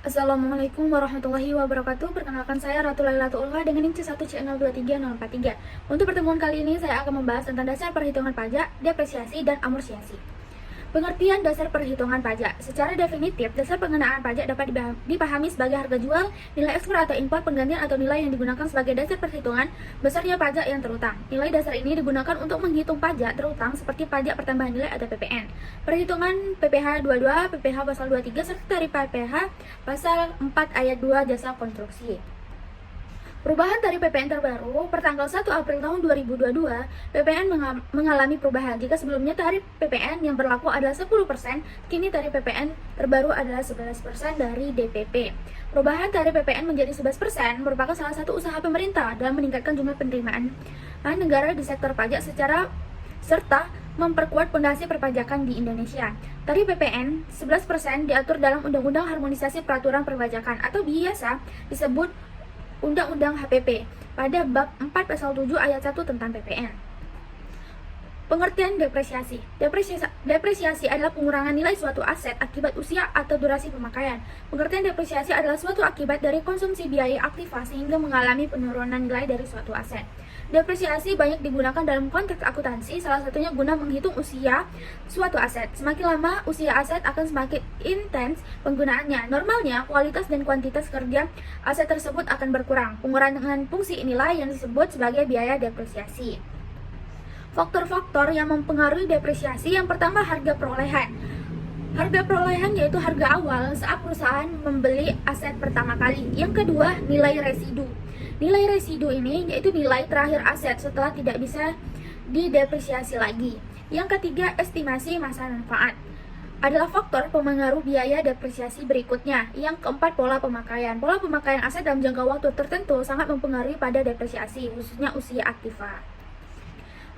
Assalamualaikum warahmatullahi wabarakatuh. Perkenalkan saya Ratu Lailatul Ulfa dengan NIM C1C023043. Untuk pertemuan kali ini saya akan membahas tentang dasar perhitungan pajak, depresiasi, dan amortisasi. Pengertian dasar perhitungan pajak. Secara definitif, dasar pengenaan pajak dapat dipahami sebagai harga jual, nilai ekspor atau impor, penggantian atau nilai yang digunakan sebagai dasar perhitungan besarnya pajak yang terutang. Nilai dasar ini digunakan untuk menghitung pajak terutang seperti pajak pertambahan nilai atau PPN, perhitungan PPh 22, PPh pasal 23, serta tarif PPh pasal 4 ayat 2 jasa konstruksi. Perubahan tarif PPN terbaru pertanggal 1 April tahun 2022, PPN mengalami perubahan. Jika sebelumnya tarif PPN yang berlaku adalah 10%, kini tarif PPN terbaru adalah 11% dari DPP. Perubahan tarif PPN menjadi 11% merupakan salah satu usaha pemerintah dalam meningkatkan jumlah penerimaan negara di sektor pajak serta memperkuat fondasi perpajakan di Indonesia. Tarif PPN 11% diatur dalam Undang-Undang Harmonisasi Peraturan Perpajakan atau biasa disebut Undang-Undang HPP pada bab 4 pasal 7 ayat 1 tentang PPN. Pengertian depresiasi. Depresiasi adalah pengurangan nilai suatu aset akibat usia atau durasi pemakaian. Pengertian depresiasi adalah suatu akibat dari konsumsi biaya aktiva sehingga mengalami penurunan nilai dari suatu aset. Depresiasi banyak digunakan dalam konteks akuntansi, salah satunya guna menghitung usia suatu aset. Semakin lama usia aset akan semakin intens penggunaannya. Normalnya, kualitas dan kuantitas kerja aset tersebut akan berkurang. Pengurangan fungsi inilah yang disebut sebagai biaya depresiasi. Faktor-faktor yang mempengaruhi depresiasi, yang pertama harga perolehan. Harga perolehan yaitu harga awal saat perusahaan membeli aset pertama kali. Yang kedua, nilai residu. Nilai residu ini yaitu nilai terakhir aset setelah tidak bisa didepresiasi lagi. Yang ketiga, estimasi masa manfaat adalah faktor pemengaruh biaya depresiasi berikutnya. Yang keempat, pola pemakaian. Pola pemakaian aset dalam jangka waktu tertentu sangat mempengaruhi pada depresiasi, khususnya usia aktiva.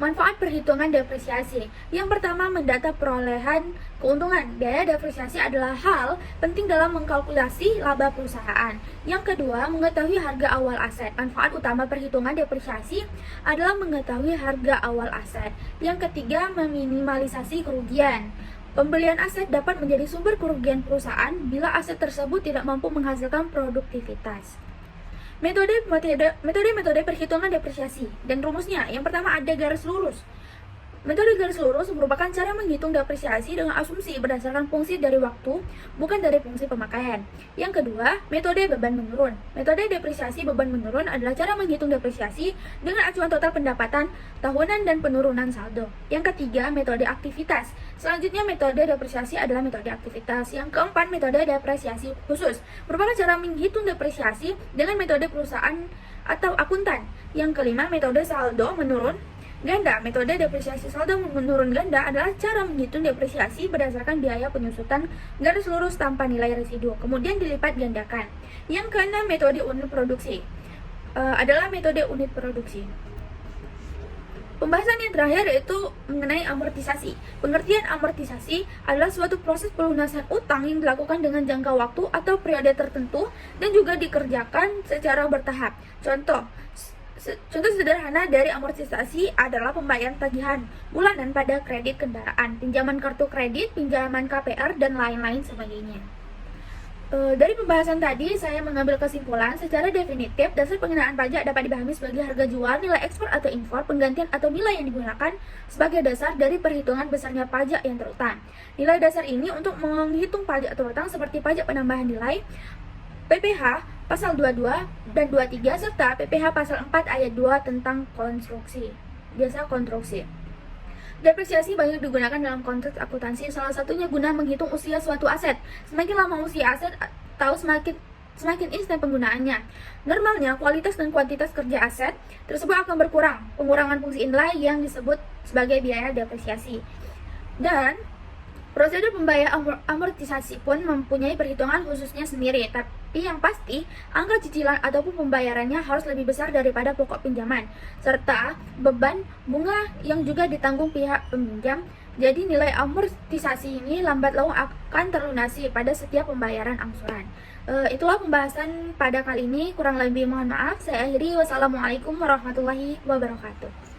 Manfaat perhitungan depresiasi. Yang pertama, mendata perolehan keuntungan. Biaya depresiasi adalah hal penting dalam mengkalkulasi laba perusahaan. Yang kedua, mengetahui harga awal aset. Manfaat utama perhitungan depresiasi adalah mengetahui harga awal aset. Yang ketiga, meminimalisasi kerugian. Pembelian aset dapat menjadi sumber kerugian perusahaan bila aset tersebut tidak mampu menghasilkan produktivitas. Metode perhitungan depresiasi dan rumusnya. Yang pertama, ada garis lurus. Metode garis lurus merupakan cara menghitung depresiasi dengan asumsi berdasarkan fungsi dari waktu, bukan dari fungsi pemakaian. Yang kedua, metode beban menurun. Metode depresiasi beban menurun adalah cara menghitung depresiasi dengan acuan total pendapatan tahunan dan penurunan saldo. Yang ketiga, metode aktivitas. Selanjutnya, metode depresiasi adalah metode aktivitas. Yang keempat, metode depresiasi khusus merupakan cara menghitung depresiasi dengan metode perusahaan atau akuntan. Yang kelima, metode saldo menurun ganda. Metode depresiasi saldo menurun ganda adalah cara menghitung depresiasi berdasarkan biaya penyusutan garis lurus tanpa nilai residu, kemudian dilipat gandakan. Yang keenam, metode unit produksi adalah metode unit produksi. Pembahasan yang terakhir yaitu mengenai amortisasi. Pengertian amortisasi adalah suatu proses pelunasan utang yang dilakukan dengan jangka waktu atau periode tertentu dan juga dikerjakan secara bertahap. Contoh sederhana dari amortisasi adalah pembayaran tagihan bulanan pada kredit kendaraan, pinjaman kartu kredit, pinjaman KPR, dan lain-lain sebagainya. Dari pembahasan tadi, saya mengambil kesimpulan secara definitif, dasar pengenaan pajak dapat dipahami sebagai harga jual, nilai ekspor atau impor, penggantian atau nilai yang digunakan sebagai dasar dari perhitungan besarnya pajak yang terutang. Nilai dasar ini untuk menghitung pajak terutang seperti pajak penambahan nilai, PPh pasal 22 dan 23, serta PPh pasal 4 ayat 2 tentang jasa konstruksi. Depresiasi banyak digunakan dalam konteks akuntansi, salah satunya guna menghitung usia suatu aset. Semakin lama usia aset semakin instan penggunaannya. Normalnya, kualitas dan kuantitas kerja aset tersebut akan berkurang. Pengurangan fungsi inilah yang disebut sebagai biaya depresiasi. Dan prosedur pembayaran amortisasi pun mempunyai perhitungan khususnya sendiri, tapi yang pasti angka cicilan ataupun pembayarannya harus lebih besar daripada pokok pinjaman, serta beban bunga yang juga ditanggung pihak peminjam. Jadi nilai amortisasi ini lambat laun akan terlunasi pada setiap pembayaran angsuran. Itulah pembahasan pada kali ini, kurang lebih mohon maaf. Saya akhiri, wassalamualaikum warahmatullahi wabarakatuh.